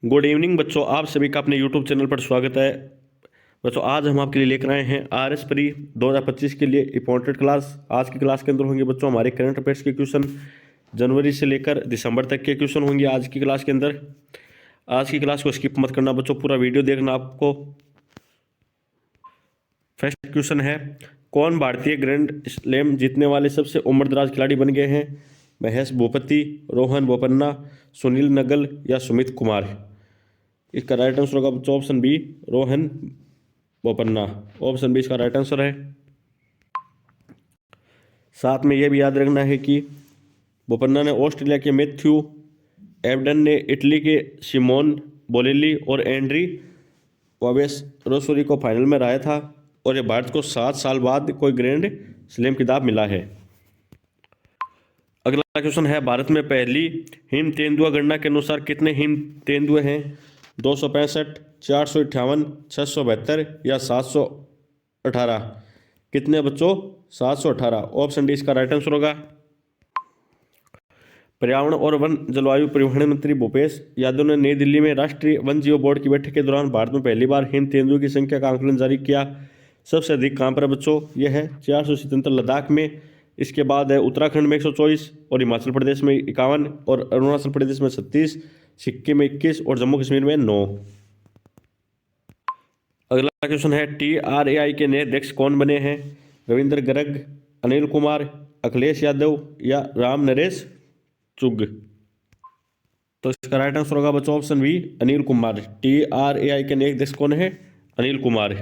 Good evening बच्चों, आप सभी का अपने यूट्यूब चैनल पर स्वागत है। बच्चों आज हम आपके लिए लेकर आए हैं आरएस प्री 2025 के लिए इंपॉर्टेंट क्लास। आज की क्लास के अंदर होंगे बच्चों हमारे करंट अफेयर्स के क्वेश्चन, जनवरी से लेकर दिसंबर तक के क्वेश्चन होंगे आज की क्लास के अंदर। आज की क्लास को स्किप मत करना बच्चों, पूरा वीडियो देखना आपको। फर्स्ट क्वेश्चन है, कौन भारतीय ग्रैंड स्लैम जीतने वाले सबसे उम्रदराज खिलाड़ी बन गए हैं? महेश भूपति, रोहन बोपन्ना, सुनील नगल या सुमित कुमार? इसका राइट आंसर होगा बच्चों option B, Rohan Bopanna. Option B इसका राइट आंसर है। साथ में यह भी याद रखना है कि बोपन्ना ने ऑस्ट्रेलिया के मैथ्यू एबडन ने इटली के सिमोन बोलेली और एंड्री वावेस रोसोरी को फाइनल में हराया था। और ये भारत को 7 साल बाद कोई ग्रैंड स्लैम खिताब मिला है। अगला क्वेश्चन है, भारत में पहली हिम तेंदुआ गणना के अनुसार कितने हिम तेंदुए हैं? 265, 458, 672 या 718? कितने बच्चों? 718। ऑप्शन डी इसका राइट आंसर होगा। पर्यावरण और वन जलवायु परिवहन मंत्री भूपेश यादव ने नई दिल्ली में राष्ट्रीय वन जीव बोर्ड की बैठक के दौरान भारत में पहली बार हिम तेंदुए की संख्या का आंकलन जारी किया। सबसे अधिक कहाँ पर है बच्चों? यह है 477 लद्दाख में। इसके बाद है उत्तराखंड में 124 और हिमाचल प्रदेश में 51 और अरुणाचल प्रदेश में 36, सिक्किम में 21 और जम्मू कश्मीर में 9। अगला क्वेश्चन है, TRAI के नए अध्यक्ष कौन बने हैं? रविंद्र गर्ग, अनिल कुमार, अखिलेश यादव या राम नरेश चुग? तो इसका राइट आंसर होगा बच्चों option B, Anil Kumar. TRAI के नए अध्यक्ष कौन है? अनिल कुमार।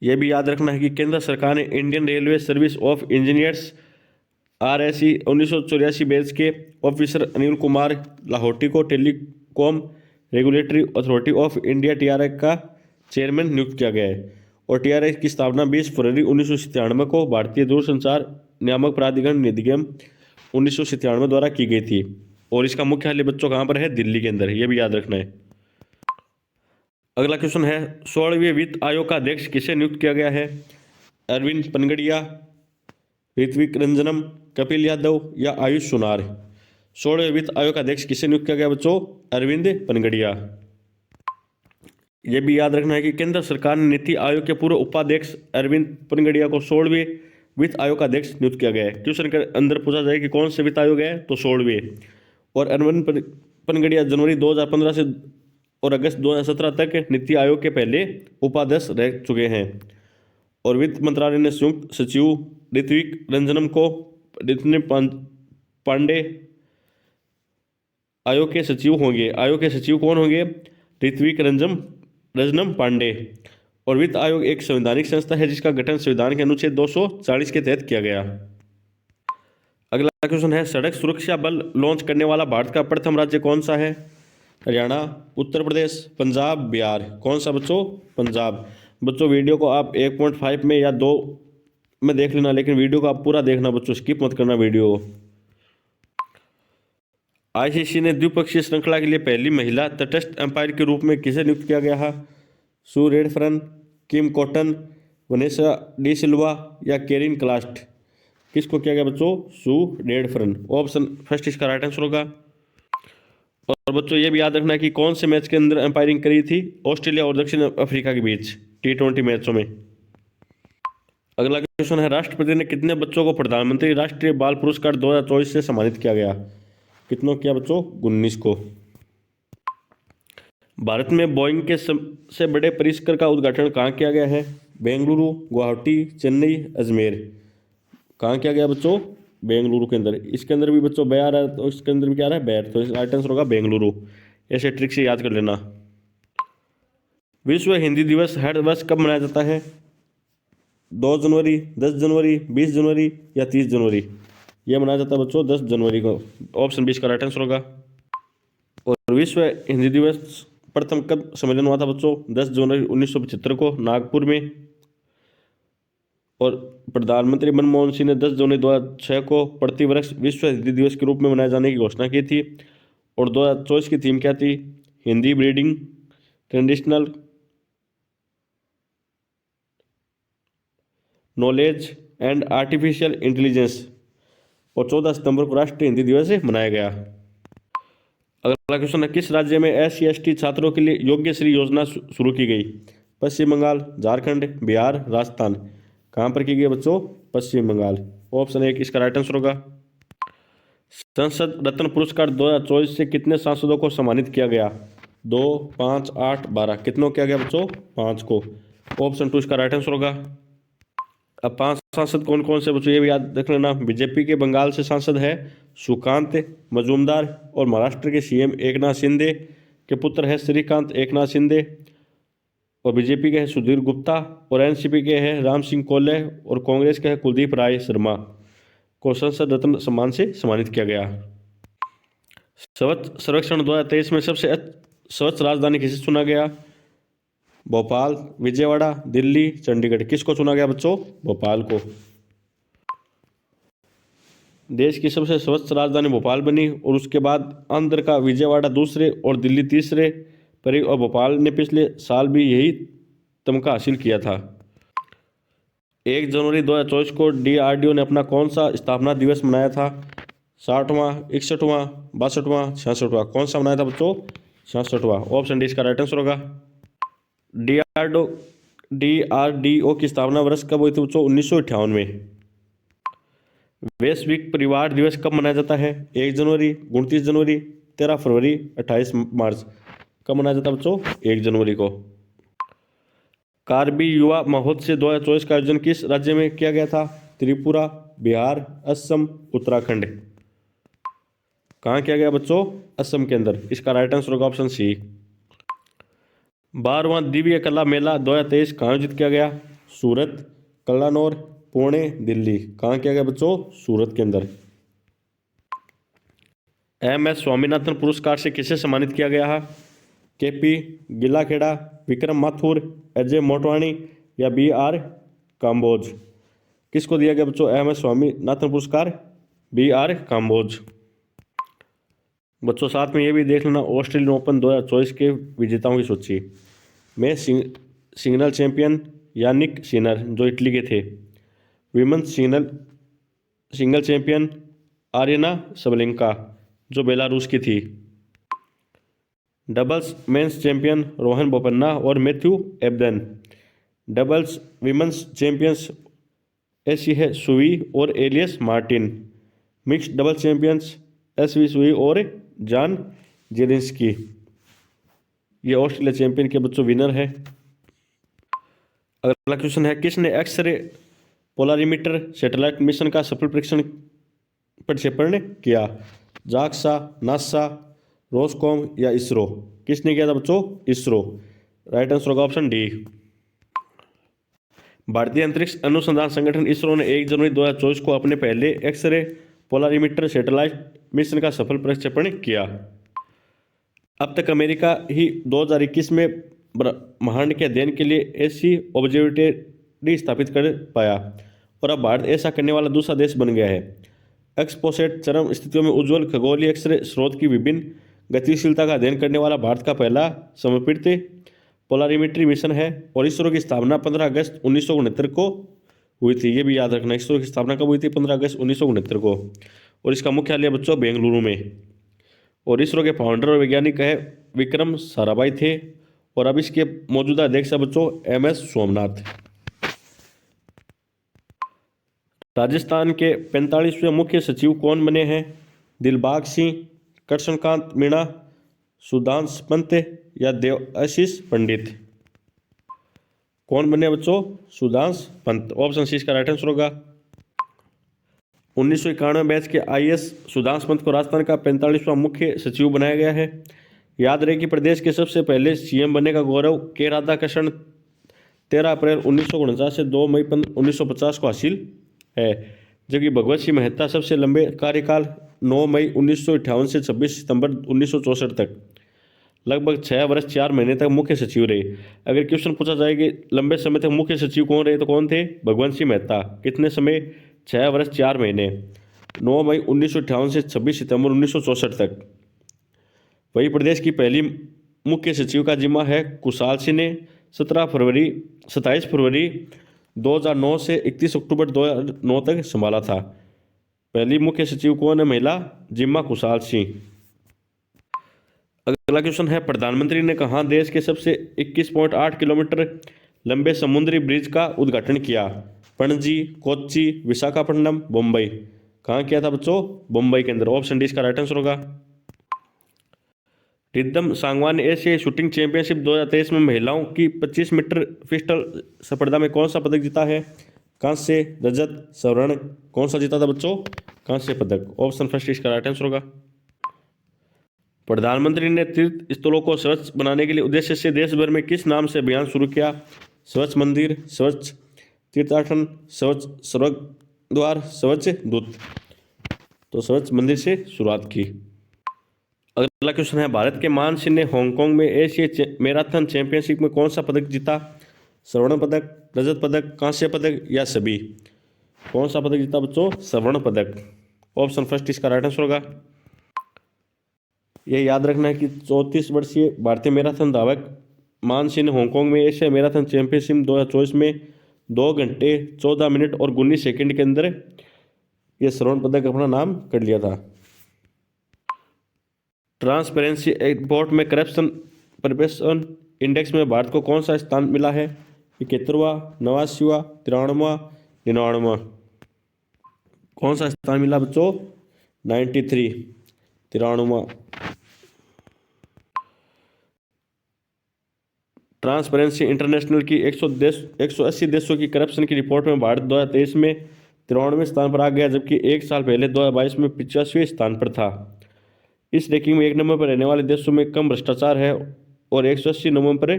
यह भी याद रखना है कि केंद्र सरकार ने Indian railway service of engineers RSE 1984 batch के ऑफिसर अनिल कुमार लाहौटी को telecom regulatory authority of India TRAI का चेयरमैन नियुक्त किया गया है। और TRAI की स्थापना 20 फरवरी 1997 को भारतीय दूरसंचार नियामक प्राधिकरण निधिनियम 1997 द्वारा की गई थी। और इसका मुख्यालय बच्चों कहाँ पर है? दिल्ली के अंदर। यह भी याद रखना है। अगला क्वेश्चन है, 16वें वित्त आयोग का अध्यक्ष किसे नियुक्त किया गया है? अरविंद पनगड़िया, ऋत्विक रंजनम, कपिल यादव या आयुष सुनार? 16वें वित्त आयोग का अध्यक्ष किसे नियुक्त किया गया बच्चों? अरविंद पनगड़िया। यह भी याद रखना है कि केंद्र सरकार ने नीति आयोग के पूर्व उपाध्यक्ष अरविंद पनगड़िया को 16वें वित्त आयोग का अध्यक्ष नियुक्त किया गया है। क्वेश्चन के अंदर पूछा जाए कि कौन से वित्त आयोग है, तो 16वें। और अरविंद पनगड़िया जनवरी 2015 से और अगस्त 2017 तक नीति आयोग के पहले उपाध्यक्ष रह चुके हैं। और वित्त मंत्रालय ने संयुक्त सचिव ऋत्विक रंजनम को ऋत्विक पांडे आयोग के सचिव होंगे। आयोग के सचिव कौन होंगे? ऋत्विक रंजनम पांडे। और वित्त आयोग एक संवैधानिक संस्था है जिसका गठन संविधान के अनुच्छेद 240 के तहत किया गया। अगला क्वेश्चन है, सड़क सुरक्षा बल लॉन्च करने वाला भारत का प्रथम राज्य कौन सा है? हरियाणा, उत्तर प्रदेश, पंजाब, बिहार? कौन सा बच्चों? पंजाब। बच्चों वीडियो को आप 1.5 में या 2 में देख लेना, लेकिन वीडियो को आप पूरा देखना बच्चों, स्किप मत करना वीडियो को। ICC ने द्विपक्षीय श्रृंखला के लिए पहली महिला तटस्थ अंपायर के रूप में किसे नियुक्त किया गया है? Sue Redfern, Kim Cotton, Vanessa de Silva या केरिन क्लास्ट? किसको किया गया बच्चों? Sue Redfern. ऑप्शन फर्स्ट इसका राइट आंसर होगा। और बच्चों ये भी याद रखना है कि कौन से मैच के अंदर अंपायरिंग करी थी ऑस्ट्रेलिया और दक्षिण अफ्रीका के बीच T20 मैचों में। अगला क्वेश्चन है, राष्ट्रपति ने कितने बच्चों को प्रधानमंत्री राष्ट्रीय बाल पुरस्कार 2024 से सम्मानित किया गया? कितनों किया बच्चों? 19 को। भारत में बोइंग के सबसे बड़े परिसर का उद्घाटन कहाँ किया गया है? बेंगलुरु, गुवाहाटी, चेन्नई, अजमेर? कहाँ किया गया बच्चों? बेंगलुरु के अंदर। इसके अंदर भी बच्चों बया रहा है तो इसके अंदर भी क्या रहा है? बैर। तो राइट आंसर होगा बेंगलुरु। ऐसे ट्रिक से याद कर लेना। विश्व हिंदी दिवस हर वर्ष कब मनाया जाता है? 2 जनवरी, 10 जनवरी, 20 जनवरी या 30 जनवरी? यह मनाया जाता है बच्चों 10 जनवरी को। ऑप्शन 20 का राइट आंसर होगा। और विश्व हिंदी दिवस प्रथम कब सम्मेलन हुआ था बच्चों? 10 जनवरी 1975 को नागपुर में। और प्रधानमंत्री मनमोहन सिंह ने 10 जनवरी 2006 को प्रतिवर्ष विश्व हिंदी दिवस के रूप में मनाए जाने की घोषणा की थी। और 2024 की थीम क्या थी? Hindi breeding traditional knowledge and artificial intelligence. और 14 सितंबर को राष्ट्रीय हिंदी दिवस मनाया गया। अगला क्वेश्चन है, किस राज्य में SC/ST छात्रों के लिए योग्यश्री योजना शुरू की गई? पश्चिम बंगाल, झारखंड, बिहार, राजस्थान। कहाँ पर की गई बच्चों? पश्चिम बंगाल। ऑप्शन 1 इसका राइट आंसर होगा। संसद रत्न पुरस्कार 2024 से कितने सांसदों को सम्मानित किया गया? 2, 5, 8, 12। कितनों किया गया बच्चों? 5 को। ऑप्शन 2 इसका राइट आंसर होगा। अब 5 सांसद कौन कौन से बच्चों ये भी याद रख लेना। बीजेपी के बंगाल से सांसद है सुकांत मजूमदार, और महाराष्ट्र के CM एकनाथ शिंदे के पुत्र है श्रीकांत एकनाथ शिंदे, और बीजेपी के है सुधीर गुप्ता, और NCP के है राम सिंह कोल्हे, और कांग्रेस के है कुलदीप राय शर्मा को संसद रत्न सम्मान से सम्मानित किया गया। स्वच्छ सर्वेक्षण 2023 में सबसे स्वच्छ राजधानी किसे चुना गया? भोपाल, विजयवाड़ा, दिल्ली, चंडीगढ़। किसको चुना गया बच्चों? भोपाल को। देश की सबसे स्वच्छ राजधानी भोपाल बनी, और उसके बाद आंध्र का विजयवाड़ा दूसरे और दिल्ली तीसरे पर, और भोपाल ने पिछले साल भी यही तमगा हासिल किया था। 1 जनवरी 2024 को DRDO ने अपना कौन सा स्थापना दिवस मनाया था? 60वां, 61वां, 62वां, 66वां। कौन सा मनाया था बच्चों? 66वां। ऑप्शन डी इसका राइट आंसर होगा। DRDO की स्थापना वर्ष कब हुई थी बच्चों? 1958 में। वैश्विक परिवार दिवस कब मनाया जाता है? 1 जनवरी, 29 जनवरी, 13 फरवरी, 28 मार्च। कब मनाया जाता है बच्चों? 1 जनवरी को। कार्बी युवा महोत्सव 2024 का आयोजन किस राज्य में किया गया था? त्रिपुरा, बिहार, असम, उत्तराखंड। कहाँ किया गया बच्चों? असम के अंदर। इसका राइट आंसर होगा ऑप्शन सी। 12वां दिव्य कला मेला 2023 कहाँ आयोजित किया गया? सूरत, कल्लानौर, पुणे, दिल्ली। कहाँ किया गया बच्चों? सूरत के अंदर। MS स्वामीनाथन पुरस्कार से किसे सम्मानित किया गया है? KP गिलाखेड़ा, विक्रम माथुर, अजय मोटवाणी, या BR काम्बोज। किसको दिया गया बच्चों MS स्वामीनाथन पुरस्कार? BR काम्बोज। बच्चों साथ में ये भी देख लेना ऑस्ट्रेलियन ओपन 2024 के विजेताओं की सूची में सिंगल चैंपियन यानिक सिनर जो इटली के थे, women's single champion Aryna Sabalenka जो बेलारूस की थी, doubles men's champion Rohan Bopanna और Matthew Ebden, doubles women's champions ऐसी है सुई और Elise Mertens, mixed double champions SV Hsieh और जॉन जेलिंस्की। ये ऑस्ट्रेलिया चैंपियन के बच्चों विनर है। अगला क्वेश्चन है, किसने एक्सरे पोलारीमीटर सैटेलाइट मिशन का सफल प्रक्षेपण किया? जाक्सा, नासा, रोस्कॉम या इसरो। किसने किया था बच्चों? इसरो। राइट आंसर होगा ऑप्शन डी। भारतीय अंतरिक्ष अनुसंधान संगठन इसरो ने 1 जनवरी 2024 को अपने पहले एक्सरे पोलारीमीटर सैटेलाइट मिशन का सफल प्रक्षेपण किया। अब तक अमेरिका ही 2021 में ब्रह्मांड के अध्ययन के लिए ऐसी ऑब्जर्वेटरी स्थापित कर पाया, और अब भारत ऐसा करने वाला दूसरा देश बन गया है। एक्सपोसेट चरम स्थितियों में उज्ज्वल खगोलीय एक्सरे स्रोत की विभिन्न गतिशीलता का अध्ययन करने वाला भारत का पहला समर्पित पोलारीमेट्री मिशन है, और इसरो की स्थापना 15 अगस्त 1969 को हुई थी। ये भी याद रखना, इसरो की स्थापना कब हुई थी? 15 अगस्त 1969 को, और इसका मुख्यालय बच्चों बेंगलुरु में। और इसरो के फाउंडर और वैज्ञानिक है विक्रम साराभाई थे, और अब इसके मौजूदा अध्यक्ष है बच्चों MS सोमनाथ। राजस्थान के 45वें मुख्य सचिव कौन बने हैं? दिलबाग सिंह, कृष्णकांत मीणा, सुधांश पंत या देवाशीष पंडित। कौन बने बच्चों? सुधांश पंत। ऑप्शन सी इसका राइट आंसर होगा। 1991 बैच के IAS सुधांश पंत को राजस्थान का 45वां मुख्य सचिव बनाया गया है। याद रहे कि प्रदेश के सबसे पहले CM बनने का गौरव के राधाकृष्णन 13 अप्रैल 1949 से 2 मई 1950 को हासिल है, जबकि भगवत सिंह मेहता सबसे लंबे कार्यकाल 9 मई 1958 से 26 सितंबर 1964 तक लगभग 6 वर्ष 4 महीने तक मुख्य सचिव रहे। अगर क्वेश्चन पूछा जाए कि लंबे समय तक मुख्य सचिव कौन रहे, तो कौन थे? भगवंत सिंह मेहता। कितने समय? 6 वर्ष 4 महीने, 9 मई 1958 से 26 सितंबर 1964 तक। वही प्रदेश की पहली मुख्य सचिव का जिम्मा है कुशाल सिंह ने 27 फरवरी 2009 से 31 अक्टूबर 2009 तक संभाला था। पहली मुख्य सचिव कौन है महिला? जिम्मा कुशाल सिंह। अगला क्वेश्चन है, प्रधानमंत्री ने कहा देश के सबसे 21.8 किलोमीटर लंबे समुद्री ब्रिज का उद्घाटन किया? पणजी, कोच्चि, विशाखापट्टनम, मुंबई। कहाँ किया था बच्चों? मुंबई के अंदर। ऑप्शन डी इसका राइट आंसर होगा। रिद्धम सांगवान ने एशियाई शूटिंग चैंपियनशिप 2023 में महिलाओं की 25 मीटर पिस्टल स्पर्धा में कौन सा पदक जीता है? कांस्य, रजत, स्वर्ण। कौन सा जीता था बच्चों? कांस्य पदक। ऑप्शन फर्स्ट इसका राइट आंसर होगा। प्रधानमंत्री ने तीर्थ स्थलों को स्वच्छ बनाने के लिए उद्देश्य से देश भर में किस नाम से अभियान शुरू किया? स्वच्छ मंदिर, स्वच्छ तीर्थाटन, स्वच्छ स्वर्गद्वार, स्वच्छ दूत। तो स्वच्छ मंदिर से शुरुआत की। अगला क्वेश्चन है, भारत के मान सिंह ने हांगकांग में एशियाई मैराथन चैंपियनशिप में कौन सा पदक जीता? स्वर्ण पदक, रजत पदक, कांस्य पदक या सभी? कौन सा पदक जीता बच्चों? स्वर्ण पदक। ऑप्शन फर्स्ट इसका राइट आंसर होगा। यह याद रखना है कि 34 वर्षीय भारतीय मैराथन धावक मान सिंह ने हांगकांग में एशिया मैराथन चैंपियनशिप 2024 में 2 घंटे 14 मिनट और 19 सेकंड के अंदर यह स्वर्ण पदक अपना नाम कर लिया था। ट्रांसपेरेंसी रिपोर्ट में करप्शन परसेप्शन इंडेक्स में भारत को कौन सा स्थान मिला है? 71वां, 89वां, 93वां, 99वां। कौन सा स्थान मिला बच्चों? 93, 93वां। ट्रांसपेरेंसी इंटरनेशनल की 180 देशों की करप्शन की रिपोर्ट में भारत 2023 में 93वें स्थान पर आ गया, जबकि एक साल पहले 2022 में 85वें स्थान पर था। इस रैंकिंग में 1 नंबर पर रहने वाले देशों में कम भ्रष्टाचार है और 180 नंबर पर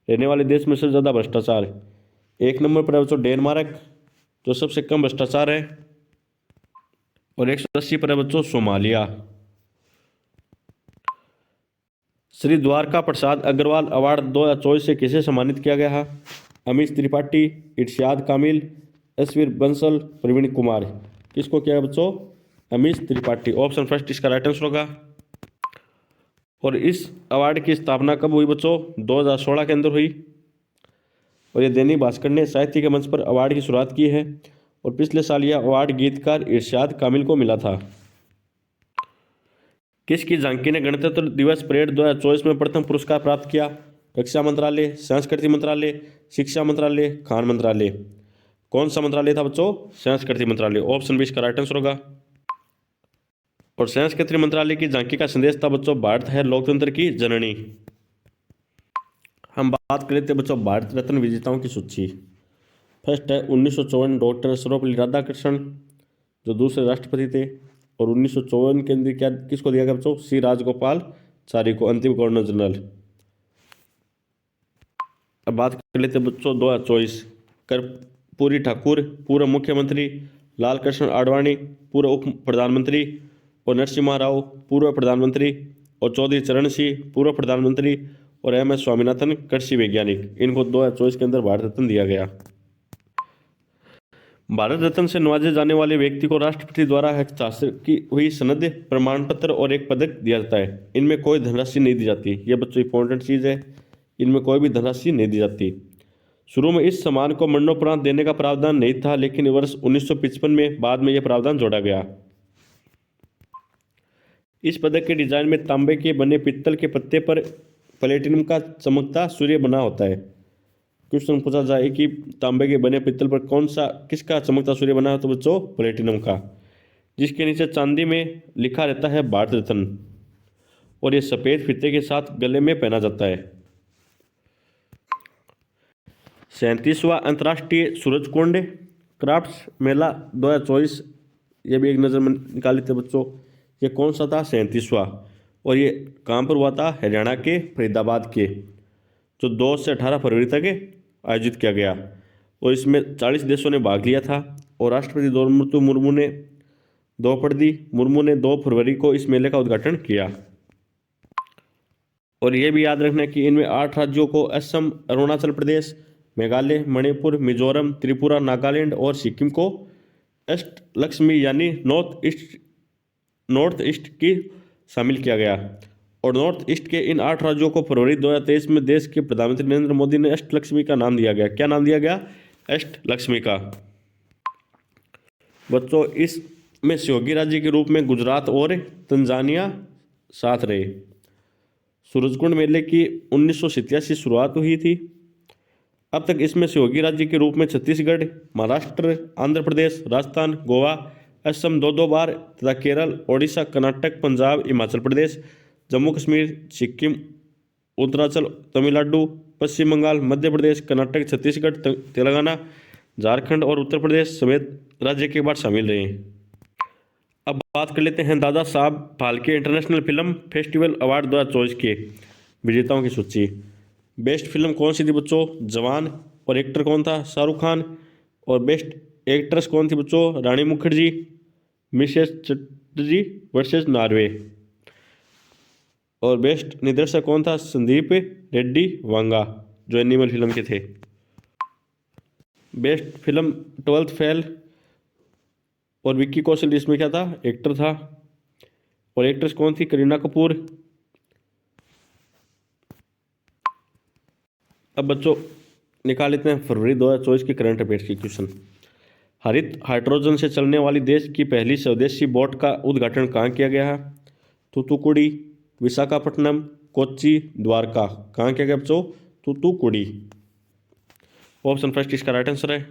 रहने वाले देश में सबसे ज़्यादा भ्रष्टाचार। 1 नंबर पर है बच्चों डेनमार्क, जो सबसे कम भ्रष्टाचार है, और 180 पर है बच्चों सोमालिया। श्री द्वारका प्रसाद अग्रवाल अवार्ड 2024 से किसे सम्मानित किया गया है? अमीश त्रिपाठी, इर्शाद कामिल, एसवीर बंसल, प्रवीण कुमार। किसको किया बच्चों? अमीश त्रिपाठी। ऑप्शन फर्स्ट इसका राइट आंसर होगा। और इस अवार्ड की स्थापना कब हुई बच्चों? 2016 के अंदर हुई। और ये दैनिक भास्कर ने साहित्य के मंच पर अवार्ड की शुरुआत की है और पिछले साल यह अवार्ड गीतकार इरशाद कामिल को मिला था। किसकी झांकी ने गणतंत्र दिवस परेड 2024 में प्रथम पुरस्कार प्राप्त किया? रक्षा मंत्रालय, संस्कृति मंत्रालय, शिक्षा मंत्रालय, खान मंत्रालय। कौन सा मंत्रालय था बच्चों? संस्कृति मंत्रालय। ऑप्शन बी इसका राइट आंसर होगा। और संस्कृति मंत्रालय की झांकी का संदेश था बच्चों, भारत है लोकतंत्र की जननी। हम बात कर लेते हैं बच्चों भारत रत्न विजेताओं की सूची। फर्स्ट है 1954 डॉक्टर सर्वपल्ली राधाकृष्णन, जो दूसरे राष्ट्रपति थे। और 1954 के अंदर क्या किसको दिया गया बच्चों? सी राजगोपालाचारी को, अंतिम गवर्नर जनरल। अब बात कर लेते हैं बच्चों 2024। कर्पूरी ठाकुर पूर्व मुख्यमंत्री, लाल कृष्ण आडवाणी पूर्व उप प्रधानमंत्री, और नरसिम्हा राव पूर्व प्रधानमंत्री, और चौधरी चरण सिंह पूर्व प्रधानमंत्री, और एम.एस. स्वामीनाथन कृषि वैज्ञानिक। इनको 2024 के अंदर भारत रत्न दिया गया। भारत रत्न से नवाजे जाने वाले व्यक्ति को राष्ट्रपति द्वारा हस्ताक्षर की हुई सनद, प्रमाण पत्र और एक पदक दिया जाता है। इनमें कोई धनराशि नहीं दी जाती। यह बच्चों इंपॉर्टेंट चीज़ है, इनमें कोई भी धनराशि नहीं दी जाती। शुरू में इस सम्मान को मरणोपरांत देने का प्रावधान नहीं था, लेकिन वर्ष 1955 में बाद में यह प्रावधान जोड़ा गया। इस पदक के डिजाइन में तांबे के बने पित्तल के पत्ते पर प्लेटिनम का चमकता सूर्य बना होता है। क्वेश्चन पूछा जाए कि तांबे के बने पित्तल पर किसका चमकता सूर्य बना है? तो बच्चों प्लेटिनम का, जिसके नीचे चांदी में लिखा रहता है भारत रत्न, और ये सफेद फीते के साथ गले में पहना जाता है। 37वां अंतर्राष्ट्रीय सूरजकुंड क्राफ्ट्स मेला 2024, ये भी एक नज़र में निकाल लेते बच्चों। ये कौन सा था? 37वां। और ये कहाँ पर हुआ था? हरियाणा के फरीदाबाद के, जो 2 से 18 फरवरी तक आयोजित किया गया। और इसमें 40 देशों ने भाग लिया था। और राष्ट्रपति द्रौपदी मुर्मू ने 2 फरवरी को इस मेले का उद्घाटन किया। और ये भी याद रखना कि इनमें 8 राज्यों को असम, अरुणाचल प्रदेश, मेघालय, मणिपुर, मिजोरम, त्रिपुरा, नागालैंड और सिक्किम को अष्टलक्ष्मी यानी नॉर्थ ईस्ट की शामिल किया गया। और नॉर्थ ईस्ट के इन 8 राज्यों को फरवरी 2023 में देश के प्रधानमंत्री नरेंद्र मोदी ने अष्टलक्ष्मी का नाम दिया गया। क्या नाम दिया गया? अष्टलक्ष्मी का। बच्चों इसमें सहयोगी राज्य के रूप में गुजरात और तंजानिया साथ रहे। सूरजकुंड मेले की 1987 शुरुआत हुई थी। अब तक इसमें सहयोगी राज्य के रूप में छत्तीसगढ़, महाराष्ट्र, आंध्र प्रदेश, राजस्थान, गोवा, असम दो बार तथा केरल, ओडिशा, कर्नाटक, पंजाब, हिमाचल प्रदेश, जम्मू कश्मीर, सिक्किम, उत्तरांचल, तमिलनाडु, पश्चिम बंगाल, मध्य प्रदेश, कर्नाटक, छत्तीसगढ़, तेलंगाना, झारखंड और उत्तर प्रदेश समेत राज्य के बार शामिल रहे। अब बात कर लेते हैं Dada Saheb Phalke international film festival award 2024 के विजेताओं की सूची। बेस्ट फिल्म कौन सी थी बच्चों? जवान। और एक्टर कौन था? शाहरुख खान। और बेस्ट एक्ट्रेस कौन थी बच्चों? Rani Mukherjee, Mrs Chatterjee versus Norway. और बेस्ट निर्देशक कौन था? संदीप रेड्डी वांगा, जो एनिमल फिल्म के थे। बेस्ट फिल्म 12th फेल, और विक्की कौशल इसमें क्या था? एक्टर था। और एक्ट्रेस कौन थी? करीना कपूर। अब बच्चों निकाल लेते हैं फरवरी 2024 के करंट अफेयर्स की क्वेश्चन। हरित हाइड्रोजन से चलने वाली देश की पहली स्वदेशी बोट का उद्घाटन कहाँ किया गया है? तूतुकुड़ी, विशाखापट्टनम, कोच्चि, द्वारका। कहाँ किया गया बच्चों? तूतुकुड़ी। ऑप्शन फर्स्ट इसका राइट आंसर है।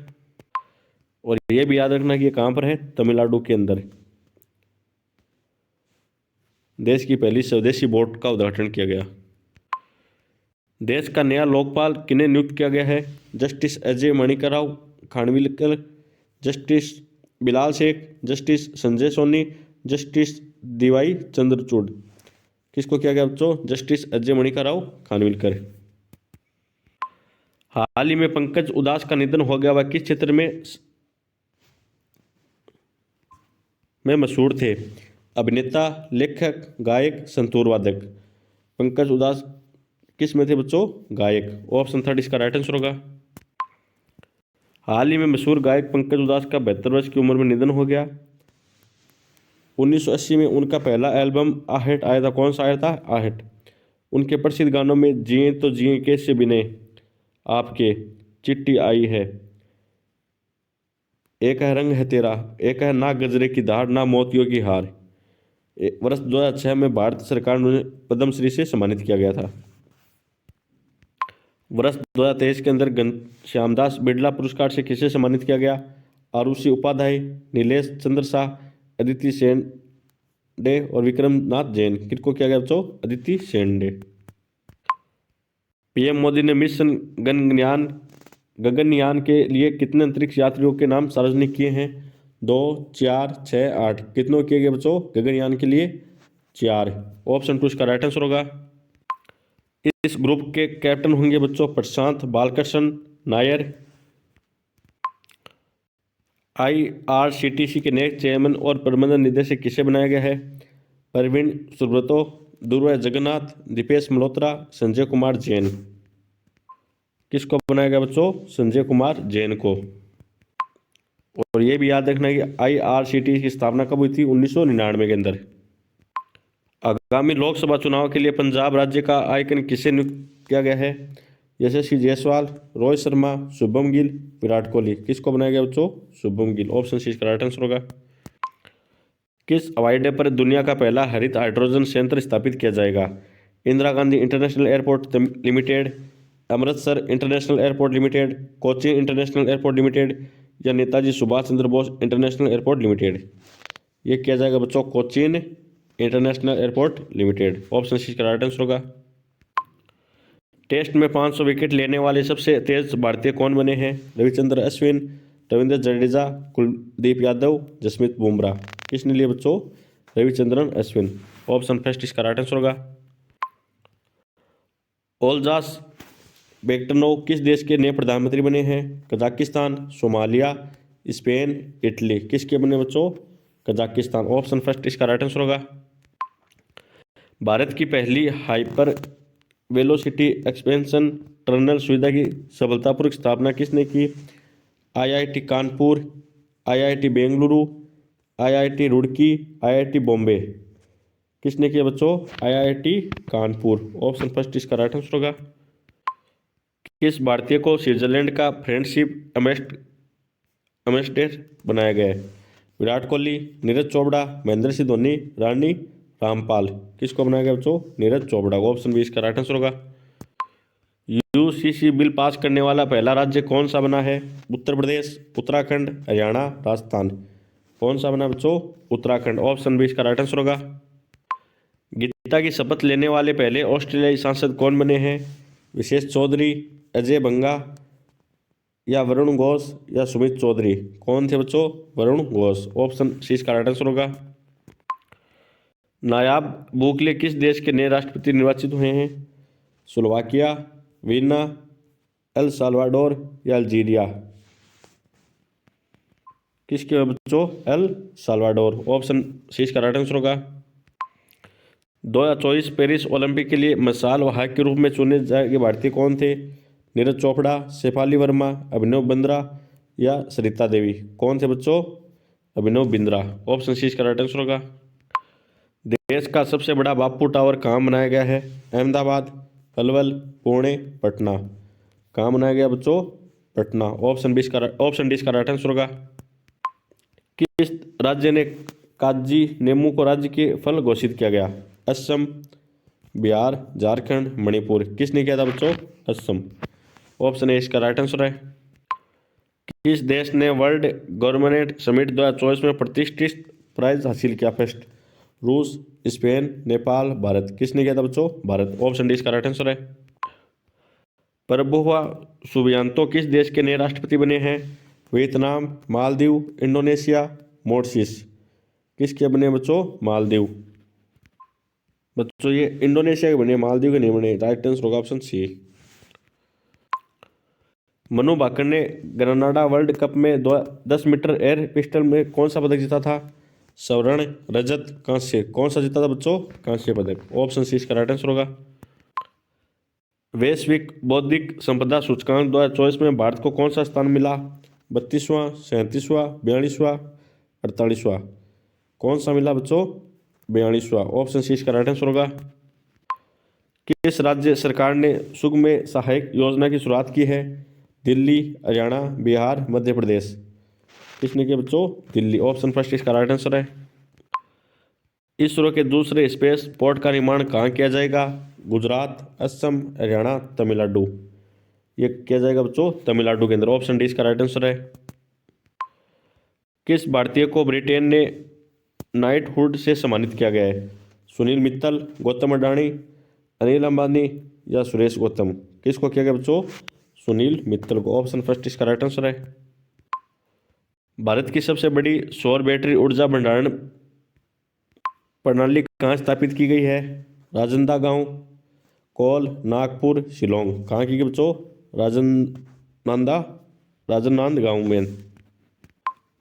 और ये भी याद रखना कि ये कहाँ पर है? तमिलनाडु के अंदर देश की पहली स्वदेशी बोट का उद्घाटन किया गया। देश का नया लोकपाल किन्हें नियुक्त किया गया है? Justice Ajay Manikrao Khanwilkar, justice Bilal Sheikh, justice Sanjay Soni, justice D Y Chandrachud. किसको किया गया बच्चों? Justice Ajay Manikrao Khanwilkar. हाल ही में पंकज उदास का निधन हो गया। वह किस क्षेत्र में मशहूर थे? अभिनेता, लेखक, गायक, संतूर वादक। पंकज उदास किस में थे बच्चों? गायक। ऑप्शन थर्ड इसका राइट आंसर होगा। हाल ही में मशहूर गायक पंकज उदास का 72 वर्ष की उम्र में निधन हो गया। 1980 में उनका पहला एल्बम आहट आया था। कौन सा आया था? आहट। उनके प्रसिद्ध गानों में जिए तो जिए कैसे बिने आपके, चिट्ठी आई है, एक है रंग है तेरा, एक है ना गजरे की धार, ना मोतियों की हार। वर्ष 2006 में भारत सरकार ने पद्मश्री से सम्मानित किया गया था। वर्ष 2023 के अंदर घनश्यामदास बिड़ला पुरस्कार से किसे सम्मानित किया गया? आरुषि उपाध्याय, नीलेश चंद्र शाह, अदिति शेंडे और विक्रमनाथ जैन। किसको किया गया बच्चों? अदिति शेंडे। पीएम मोदी ने मिशन गगनयान के लिए कितने अंतरिक्ष यात्रियों के नाम सार्वजनिक किए हैं? 2, 4, 6, 8। कितनों किए गए बच्चों गगनयान के लिए? 4। ऑप्शन 2 इसका राइट आंसर होगा। इस ग्रुप के कैप्टन होंगे बच्चों प्रशांत बालकृष्ण नायर। IRCTC के नए चेयरमैन और प्रबंधन निदेशक किसे बनाया गया है? प्रवीण सुब्रतो, ध्रुव जगन्नाथ, दीपेश मल्होत्रा, संजय कुमार जैन। किसको बनाया गया बच्चों? संजय कुमार जैन को। और ये भी याद रखना कि IRCTC की स्थापना कब हुई थी? 1999 के अंदर। आगामी लोकसभा चुनाव के लिए पंजाब राज्य का आइकन किसे नियुक्त किया गया है? यशस्वी जायसवाल, रोहित शर्मा, शुभम गिल, विराट कोहली। किसको बनाया गया बच्चों? शुभम गिल। ऑप्शन सी इसका राइट आंसर होगा। किस हवाई अड्डे पर दुनिया का पहला हरित हाइड्रोजन संयंत्र स्थापित किया जाएगा? Indira Gandhi international airport limited, Amritsar international airport limited, Kochi international airport limited या Netaji Subhash Chandra Bose international airport limited. ये किया जाएगा बच्चों Cochin international airport limited. Option C का राइट आंसर होगा। टेस्ट में 500 विकेट लेने वाले सबसे तेज भारतीय कौन बने हैं? रविचंद्र अश्विन, रविंद्र जडेजा, कुलदीप यादव, जसप्रीत बुमराह। किसने लिए बच्चों? रविचंद्रन अश्विन। ऑप्शन फर्स्ट इसका राइट आंसर होगा। ओल्जास बेक्टनोव किस देश के नए प्रधानमंत्री बने हैं? Kazakhstan, Somalia, Spain, Italy. किसके बने बच्चों? कजाकिस्तान। ऑप्शन फर्स्ट इसका राइट आंसर होगा। भारत की पहली हाइपर वेलोसिटी एक्सपेंशन टनल सुविधा की सफलतापूर्वक स्थापना किसने की? IIT Kanpur, IIT Bengaluru, IIT Roorkee, IIT Bombay. किसने किया बच्चों? IIT कानपुर। ऑप्शन फर्स्ट इसका राइट आंसर होगा। किस भारतीय को स्विट्जरलैंड का फ्रेंडशिप एम्बेसडर बनाया गया है? विराट कोहली, नीरज चोपड़ा, महेंद्र सिंह धोनी, रानी रामपाल। किसको बनाया गया बच्चों? नीरज चोपड़ा को। ऑप्शन बी इसका राइट आंसर होगा। यूसीसी बिल पास करने वाला पहला राज्य कौन सा बना है? उत्तर प्रदेश, उत्तराखंड, हरियाणा, राजस्थान। कौन सा बना बच्चों? उत्तराखंड। ऑप्शन बी इसका राइट आंसर होगा। गीता की शपथ लेने वाले पहले ऑस्ट्रेलियाई सांसद कौन बने हैं? विशेष चौधरी, अजय बंगा, या वरुण घोष, या सुमित चौधरी। कौन थे बच्चों? वरुण घोष। ऑप्शन सी इसका राइट आंसर होगा। नायाब बुकले किस देश के नए राष्ट्रपति निर्वाचित हुए हैं? स्लोवाकिया, वीना, एल साल्वाडोर, या अल्जीरिया। किसके बच्चों? El Salvador. ऑप्शन सी इसका राइट आंसर होगा। 2024 पेरिस ओलंपिक के लिए मशाल वाहक के रूप में चुने गए भारतीय कौन थे? नीरज चोपड़ा, शेफाली वर्मा, अभिनव बिंद्रा, या सरिता देवी। कौन थे बच्चों? अभिनव बिंद्रा। ऑप्शन सी इसका राइट आंसर होगा। देश का सबसे बड़ा बापू टावर कहाँ बनाया गया है? अहमदाबाद, पलवल, पुणे, पटना। कहाँ बनाया गया बच्चों? पटना। ऑप्शन डी इसका राइट आंसर होगा। किस राज्य ने काजी नेमू को राज्य के फल घोषित किया गया? असम, बिहार, झारखंड, मणिपुर। किसने किया था बच्चों? असम। ऑप्शन ए इसका राइट आंसर है। किस देश ने वर्ल्ड गवर्नमेंट समिट 2024 में प्रतिष्ठित प्राइज हासिल किया? फर्स्ट। रूस, स्पेन, नेपाल, भारत। किसने किया था बच्चों? भारत। ऑप्शन डी इसका राइट आंसर है। प्रभुआ सुबियांतो किस देश के नए राष्ट्रपति बने हैं? Vietnam, Maldives, Indonesia, Mauritius. किसके बने बच्चों? मालदीव। बच्चों ये इंडोनेशिया के बने, मालदीव के नहीं बने। राइट आंसर होगा ऑप्शन सी। मनु भाकर ने ग्रेनाडा वर्ल्ड कप में 10 मीटर एयर पिस्टल में कौन सा पदक जीता था? स्वर्ण, रजत, कांस्य। कौन सा जीता था बच्चों? कांस्य पदक। ऑप्शन सी इसका राइट आंसर होगा। वैश्विक बौद्धिक संपदा सूचकांक 2024 में भारत को कौन सा स्थान मिला? 32वां, 37वां, 42वां, 48वां। कौन सा मिला बच्चों? 42वां। ऑप्शन सी इसका राइट आंसर होगा। किस राज्य सरकार ने सुगम्य सहायक योजना की शुरुआत की है? दिल्ली, हरियाणा, बिहार, मध्य प्रदेश। किसने किया बच्चों? दिल्ली। ऑप्शन फर्स्ट इसका राइट आंसर है। इसरो के दूसरे स्पेस पोर्ट का निर्माण कहाँ किया जाएगा? गुजरात, असम, हरियाणा, तमिलनाडु। ये किया जाएगा बच्चों तमिलनाडु के अंदर। ऑप्शन डी इसका राइट आंसर है। किस भारतीय को ब्रिटेन ने नाइटहुड से सम्मानित किया गया है? सुनील मित्तल, गौतम अडानी, अनिल अंबानी, या सुरेश गौतम। किसको किया गया बच्चों? सुनील मित्तल को। ऑप्शन फर्स्ट इसका राइट आंसर है। भारत की सबसे बड़ी सौर बैटरी ऊर्जा भंडारण प्रणाली कहाँ स्थापित की गई है? राजनांदगांव, कोल, नागपुर, शिलोंग। कहाँ की गई बच्चों? राजनांदगांव में।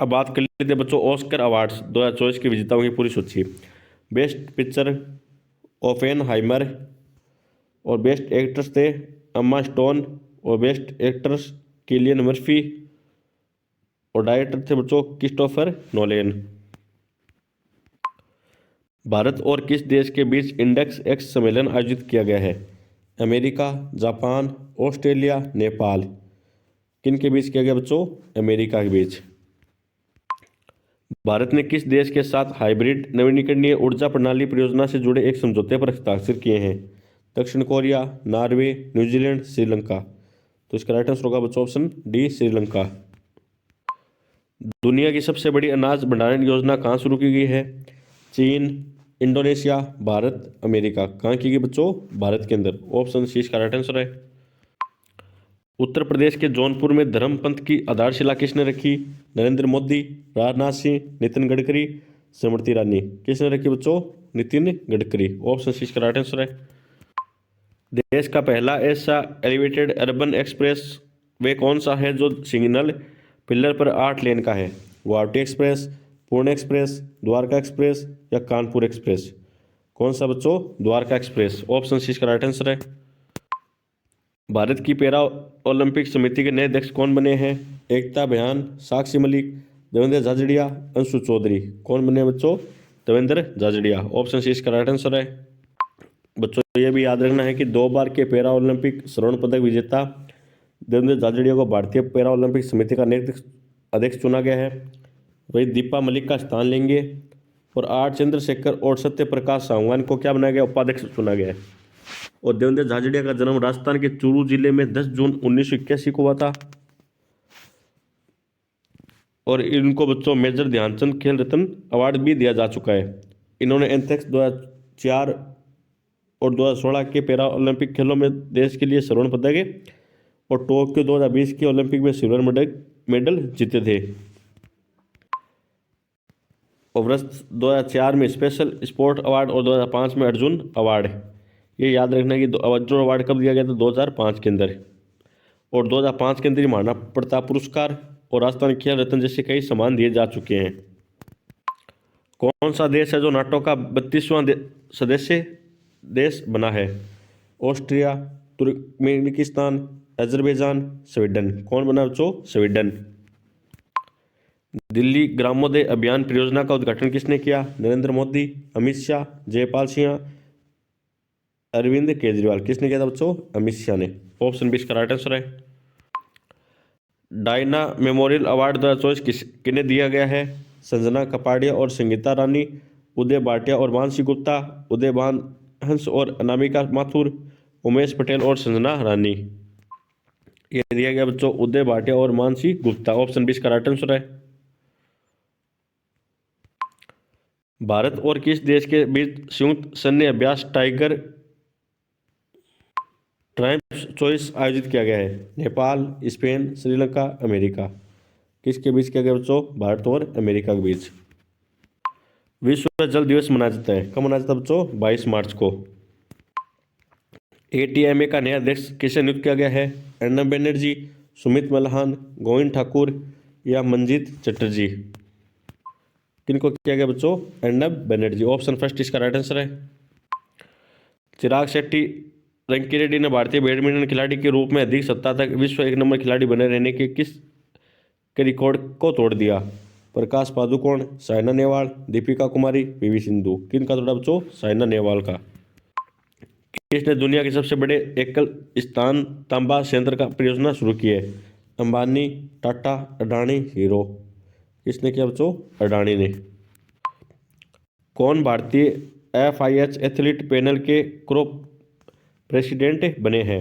अब बात कर लेते हैं बच्चों ऑस्कर अवार्ड्स 2024 के विजेताओं की पूरी सूची। बेस्ट पिक्चर ओपेनहाइमर, और बेस्ट एक्ट्रेस थे अम्मा स्टोन, और बेस्ट एक्ट्रेस किलियन मर्फी, और डायरेक्टर थे बच्चों क्रिस्टोफर नोलन। भारत और किस देश के बीच इंडेक्स एक्स सम्मेलन आयोजित किया गया है? America, Japan, Australia, Nepal. किन के बीच किया गया बच्चों? अमेरिका के बीच। भारत ने किस देश के साथ हाइब्रिड नवीकरणीय ऊर्जा प्रणाली परियोजना से जुड़े एक समझौते पर हस्ताक्षर किए हैं? दक्षिण कोरिया, नॉर्वे, न्यूजीलैंड, श्रीलंका। तो इसका राइट आंसर होगा बच्चों ऑप्शन डी, श्रीलंका। दुनिया की सबसे बड़ी अनाज भंडारण योजना कहाँ शुरू की गई है? चीन, इंडोनेशिया, भारत, अमेरिका। कहाँ की गई बच्चों? भारत के अंदर। ऑप्शन सी इसका राइट आंसर है। उत्तर प्रदेश के जौनपुर में धर्मपंथ की आधारशिला किसने रखी? नरेंद्र मोदी, राजनाथ सिंह, नितिन गडकरी, स्मृति ईरानी। किसने रखी बच्चों? नितिन गडकरी। ऑप्शन सी इसका राइट आंसर है। देश का पहला ऐसा एलिवेटेड अर्बन एक्सप्रेस वे कौन सा है जो सिग्नल पिलर पर 8 लेन का है? Guwahati express, Pune express, Dwarka express, या कानपुर एक्सप्रेस। कौन सा बच्चों? द्वारका एक्सप्रेस। ऑप्शन सी इसका राइट आंसर है। भारत की पैरा ओलंपिक समिति के नए अध्यक्ष कौन बने हैं? एकता बयान, साक्षी मलिक, देवेंद्र झाझड़िया, अंशु चौधरी। कौन बने बच्चों? देवेंद्र झाझड़िया। ऑप्शन सी इसका राइट आंसर है। बच्चों ये भी याद रखना है कि 2 बार के पैरा ओलंपिक स्वर्ण पदक विजेता देवेंद्र झाझड़िया को भारतीय पैरा ओलंपिक समिति का नए अध्यक्ष चुना गया है। वही दीपा मलिक का स्थान लेंगे और आर चंद्रशेखर और सत्य प्रकाश सांगवान को क्या बनाया गया, उपाध्यक्ष चुना गया है। और देवेंद्र झाझड़िया का जन्म राजस्थान के चूरू जिले में 10 जून 1981 को हुआ था। और इनको बच्चों मेजर ध्यानचंद खेल रत्न अवार्ड भी दिया जा चुका है। इन्होंने एंथेक्स 2004 और 2016 के पैरा ओलंपिक खेलों में देश के लिए स्वर्ण पदक और टोक्यो 2020 के ओलंपिक में सिल्वर मेडल जीते थे। और वर्ष 2004 में स्पेशल स्पोर्ट अवार्ड और 2005 में अर्जुन अवार्ड। ये याद रखना कि अर्जुन अवार्ड कब दिया गया था, 2005 के अंदर। और 2005 के अंदर महाराणा प्रताप पुरस्कार और राजस्थान खेल रत्न जैसे कई सम्मान दिए जा चुके हैं। कौन सा देश है जो नाटो का 32वां सदस्य देश बना है? Austria, Turkmenistan, Azerbaijan, Sweden. कौन बना बच्चों? स्वीडन। दिल्ली ग्रामोदय अभियान परियोजना का उद्घाटन किसने किया? नरेंद्र मोदी, अमित शाह, जयपाल सिंह, अरविंद केजरीवाल। किसने किया था बच्चों? अमित शाह ने। ऑप्शन 20 का राइट आंसर है। डायना मेमोरियल अवार्ड 2024 किन्हें दिया गया है? संजना कपाड़िया और संगीता रानी, उदय भाटिया और मानसी गुप्ता, उदय भान हंस और अनामिका माथुर, उमेश पटेल और संजना रानी। ये दिया गया बच्चों उदय भाटिया और मानसी गुप्ता। ऑप्शन 20 का राइट आंसर है। भारत और किस देश के बीच संयुक्त सैन्य अभ्यास टाइगर ट्रायम्फ चॉइस आयोजित किया गया है? Nepal, Spain, Sri Lanka, America. किसके बीच किया गया बच्चों? भारत और अमेरिका के बीच। विश्व जल दिवस मनाया जाता है, कब मनाया जाता है बच्चों? 22 मार्च को। एटीएमए का नया अध्यक्ष किसे नियुक्त किया गया है? अर्नब बनर्जी, सुमित मल्हान, गोविंद ठाकुर या मंजीत चटर्जी। किनको किया गया बच्चों? अर्नब बनर्जी। ऑप्शन फर्स्ट इसका राइट आंसर है। चिराग शेट्टी रंकीरेड्डी ने भारतीय बैडमिंटन खिलाड़ी के रूप में अधिक सप्ताह तक विश्व 1 नंबर खिलाड़ी बने रहने के किस के रिकॉर्ड को तोड़ दिया? प्रकाश पादुकोण, साइना नेहवाल, दीपिका कुमारी, पीवी सिंधु। किनका तोड़ा बच्चों? साइना नेहवाल का। किसने दुनिया के सबसे बड़े एकल स्थान तांबा संयंत्र का परियोजना शुरू की है? अंबानी, टाटा, अडानी, हीरो। किसने किया बच्चों? अडानी ने। कौन भारतीय FIH एथलीट पैनल के प्रेसिडेंट बने हैं?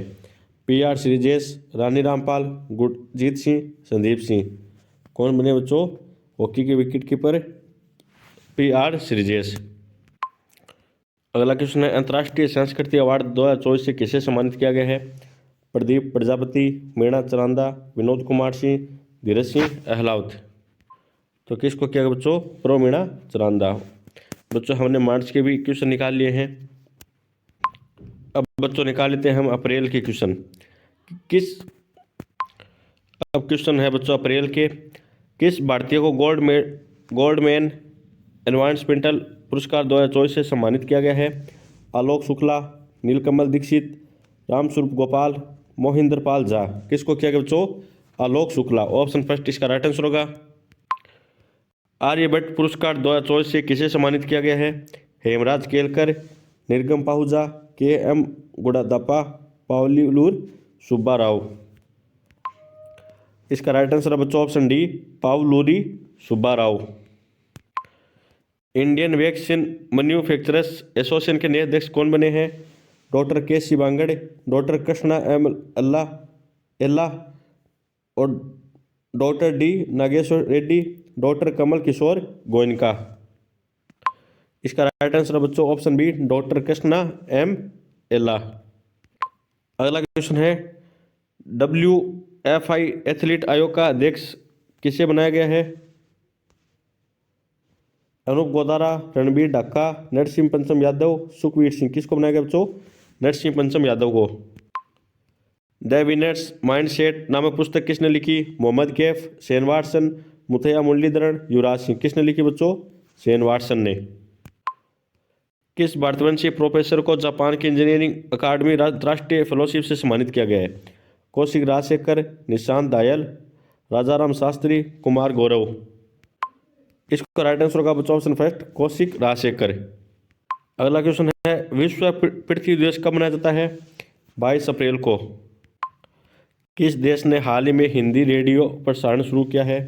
PR श्रीजेश, रानी रामपाल, गुरजीत सिंह, संदीप सिंह। कौन बने बच्चों? हॉकी के विकेट कीपर PR श्रीजेश। अगला क्वेश्चन है, अंतर्राष्ट्रीय संस्कृति अवार्ड 2024 से किसे सम्मानित किया गया है? प्रदीप प्रजापति, मीणा चरांदा, विनोद कुमार सिंह, धीरज सिंह अहलावत। तो किसको किया गया बच्चों? प्रो मीणा चरांदा। बच्चों हमने मार्च के भी क्वेश्चन निकाल लिए हैं। अब बच्चों निकाल लेते हैं हम अप्रैल के क्वेश्चन। अब क्वेश्चन है बच्चों अप्रैल के, किस भारतीय को गोल्डमैन एनवायरमेंटल पुरस्कार 2024 से सम्मानित किया गया है? आलोक शुक्ला, नीलकमल दीक्षित, रामस्वरूप गोपाल, मोहिंदर पाल झा। किसको किया गया बच्चों? आलोक शुक्ला। ऑप्शन फर्स्ट इसका राइट आंसर होगा। आर्यभट्ट पुरस्कार 2024 से किसे सम्मानित किया गया है? हेमराज केलकर, निर्गम पाहुजा, KM गुड़ादप्पा, पावलूर सुब्बा राव। इसका राइट आंसर है बच्चों option D, Pavuluri Subba Rao. Indian vaccine manufacturers association के नए अध्यक्ष कौन बने हैं? डॉक्टर के शिवांगड़, डॉक्टर कृष्णा एम एल्ला और doctor D Nageshwar Reddy, doctor Kamal Kishore Goenka. इसका राइट आंसर है बच्चों option B, doctor Krishna M Ella. अगला क्वेश्चन है, WFI एथलीट आयोग का अध्यक्ष किसे बनाया गया है? अनूप गोदारा, रणबीर ढक्का, नरसिंह पंचम यादव, सुखवीर सिंह। किसको बनाया गया बच्चों? नरसिंह पंचम यादव को। द विनर्स माइंडसेट नामक पुस्तक किसने लिखी? Mohammad Kaif, Shane Watson, Muttiah Muraleedharan, Yuvraj Singh. किसने लिखी बच्चों? शेन वाटसन ने। किस भारतवंशी प्रोफेसर को जापान की इंजीनियरिंग अकादमी राष्ट्रीय फेलोशिप से सम्मानित किया गया है? कौशिक राजशेखर, निशांत दायल, राजाराम शास्त्री, कुमार गौरव। इसका राइट आंसर होगा बच्चों ऑप्शन फर्स्ट, कौशिक राजशेखर। अगला क्वेश्चन है, विश्व पृथ्वी दिवस कब मनाया जाता है? 22 अप्रैल को। किस देश ने हाल ही में हिंदी रेडियो प्रसारण शुरू किया है?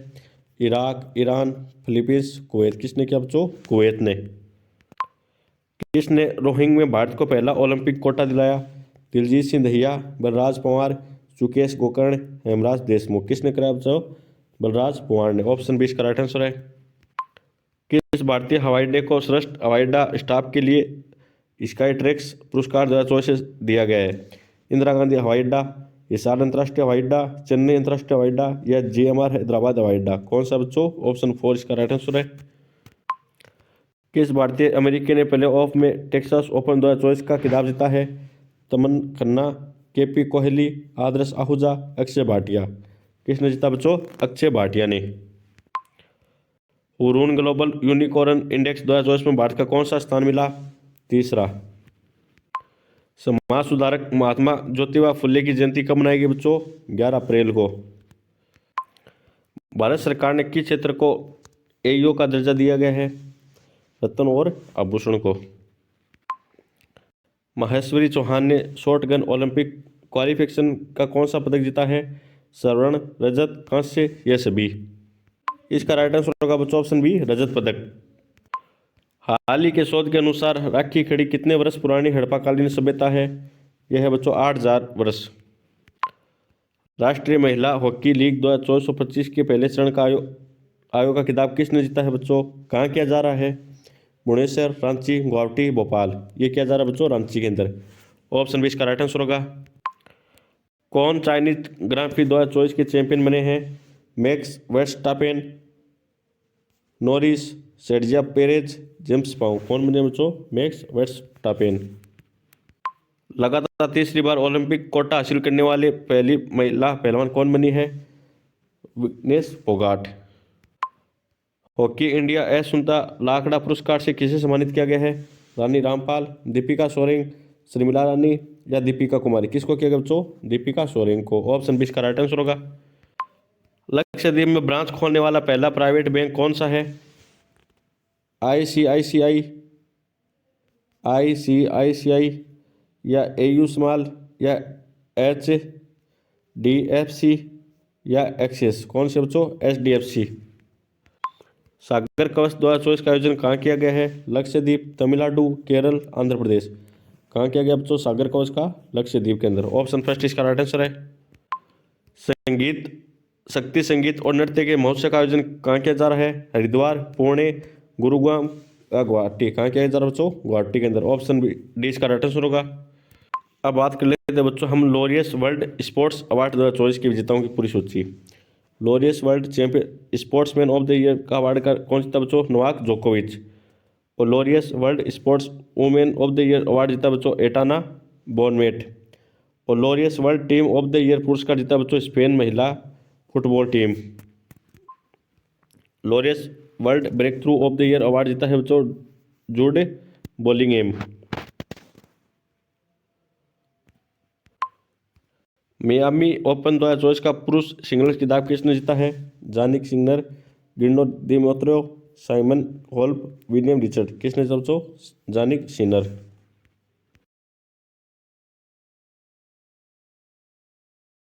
Iraq, Iran, Philippines, Kuwait. किसने किया बच्चों? कुवैत ने। किसने रोइंग में भारत को पहला ओलंपिक कोटा दिलाया? दिलजीत सिंह दहिया, बलराज पंवार, सुकेश गोकर्ण, हेमराज देशमुख। किसने कराया बच्चों? बलराज पंवार ने। ऑप्शन 20 का राइट आंसर है। किस भारतीय हवाई अड्डे को श्रेष्ठ हवाई अड्डा स्टाफ के लिए स्काई ट्रैक्स पुरस्कार 2024 दिया गया है? इंदिरा गांधी हवाई अड्डा, हिसार अंतर्राष्ट्रीय हवाई अड्डा, चेन्नई अंतर्राष्ट्रीय हवाई अड्डा या GMR हैदराबाद हवाई अड्डा? कौन सा बच्चों? ऑप्शन 4 इसका राइट आंसर है। किस भारतीय अमेरिकी ने प्ले ऑफ में टेक्सास ओपन 2024 का खिताब जीता है? तमन खन्ना, KP कोहली, आदर्श आहूजा, अक्षय भाटिया। किसने जीता बच्चों? अक्षय भाटिया ने। हुरून ग्लोबल यूनिकॉर्न इंडेक्स 2024 में भारत का कौन सा स्थान मिला? तीसरा। समाज सुधारक महात्मा ज्योतिबा फुले की जयंती कब मनाएगी बच्चों? 11 अप्रैल को। भारत सरकार ने किस क्षेत्र को AO का दर्जा दिया गया है? रत्न और आभूषण को। महेश्वरी चौहान ने शॉर्ट गन ओलंपिक क्वालिफिकेशन का कौन सा पदक जीता है? स्वर्ण, रजत, कांस्य या सभी? इसका राइट आंसर होगा बच्चों ऑप्शन बी, रजत पदक। हाल ही के शोध के अनुसार राखी खड़ी कितने वर्ष पुरानी हड़प्पाकालीन सभ्यता है? यह है बच्चों 8000 वर्ष। राष्ट्रीय महिला हॉकी लीग 2024-25 के पहले चरण का आयोग का खिताब किसने जीता है बच्चों? कहाँ किया जा रहा है? भुवनेश्वर, रांची, गुवाहाटी, भोपाल। ये किया जा रहा है बच्चों रांची के अंदर। ऑप्शन 20 का राइट आंसर होगा। कौन चाइनीज ग्रां प्री 2024 के चैंपियन बने हैं? Max Verstappen, Norris, Sergio Perez, James पाउ। कौन बने बच्चों? Max Verstappen. लगातार तीसरी बार ओलंपिक कोटा हासिल करने वाले पहली महिला पहलवान कौन बनी है? विग्नेश फोगाट। हॉकी इंडिया सुनता लाखड़ा पुरस्कार से किसे सम्मानित किया गया है? रानी रामपाल, दीपिका सोरेंग, शर्मिला रानी या दीपिका कुमारी। किसको किया गया बच्चों? दीपिका सोरेंग को। ऑप्शन 20 का राइट आंसर होगा। लक्षद्वीप में ब्रांच खोलने वाला पहला प्राइवेट बैंक कौन सा है? ICICI या AU स्मॉल या HDFC या एक्सिस। कौन से बच्चों? HDFC। सागर कवच 2024 का आयोजन कहाँ किया गया है? लक्षद्वीप, तमिलनाडु, केरल, आंध्र प्रदेश। कहाँ किया गया बच्चों सागर कवच का? लक्षद्वीप के अंदर। ऑप्शन फर्स्ट इसका राइट आंसर है। संगीत, शक्ति संगीत और नृत्य के महोत्सव का आयोजन कहाँ किया जा रहा है? हरिद्वार, पुणे, गुरुग्राम या गुवाहाटी। कहाँ किया जा रहा है बच्चों? गुवाहाटी के अंदर। ऑप्शन डी इसका राइट आंसर होगा। अब बात कर लेते हैं बच्चों हम लॉरियस वर्ल्ड स्पोर्ट्स अवार्ड 2024 के विजेताओं की पूरी सूची। Laureus world champion sportsman of the year का अवार्ड का कौन जीता बच्चों? नोवाक जोकोविच। और Laureus world sports women of the year award जीता बच्चों एटाना बोनमेट। और Laureus world team of the year पुरस्कार जीता बच्चों स्पेन महिला football team. Laureus world breakthrough of the year award जीता है बच्चों जूड बोलिंगएम। मियामी ओपन 2024 का पुरुष सिंगल्स खिताब किसने जीता है? जानिक Sinner, गिर्नो दिमोत्रो, Simon help, William Richard. किसने जीता बच्चों? जानिक सिनर।